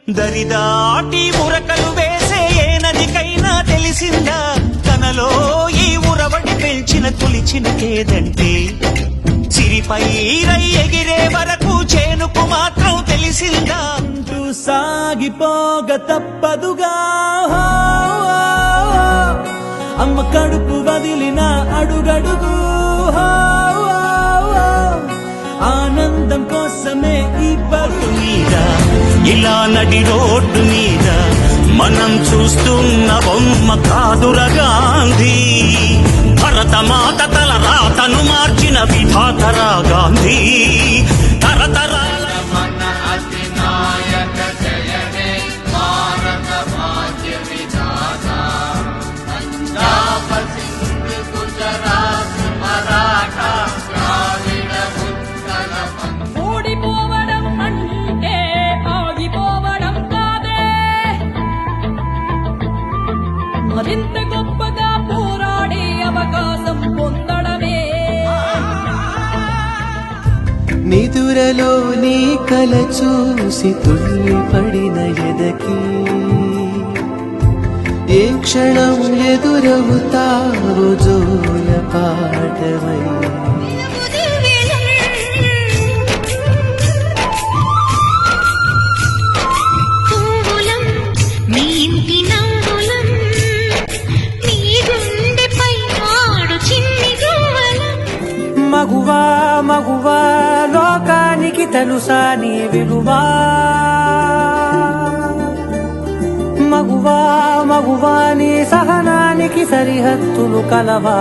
దరిదాటి ఉరకలు వేసే ఏ నదికైనా తెలిసిందా తనలో ఈ ఉరవడి పెంచిన తొలిచిన కేదంటే సిరిపై రై ఎగిరే వరకు చేనుకు మాత్రం తెలిసిందా అంటూ సాగిపోగ తప్పదుగా అమ్మ కడుపు వదిలిన అడుగడుగు ఆనందం కోసమే ఈ పరుగు మీద ఇలా నడి రోడ్డు మీద మనం చూస్తున్న బొమ్మ కాదురా గాంధీ భరతమాత తల రాతను మార్చిన విధాతరా గాంధీ తరతరాల మన అధినాయక జయనే భారత భాగ్య విధాత పంజాబ్ సింధ్ గుజరాత్ మరాఠా ద్రావిడ ఉత్కల ఓడిపోవడం అంటే ఆగిపోవడం కాదే మరింత గొప్పగా పోరాడే అవకాశం పొందడమే నిదురలో నీ కల చూసి తుల్లిపడిన ఎదకి ఏ క్షణం ఎదురవుతావు జోల పాటవై మగువా మగువా లోకానికి తెలుసా నీ విలువా మగువా మగువా నీ సహనానికి సరిహద్దులు కలవా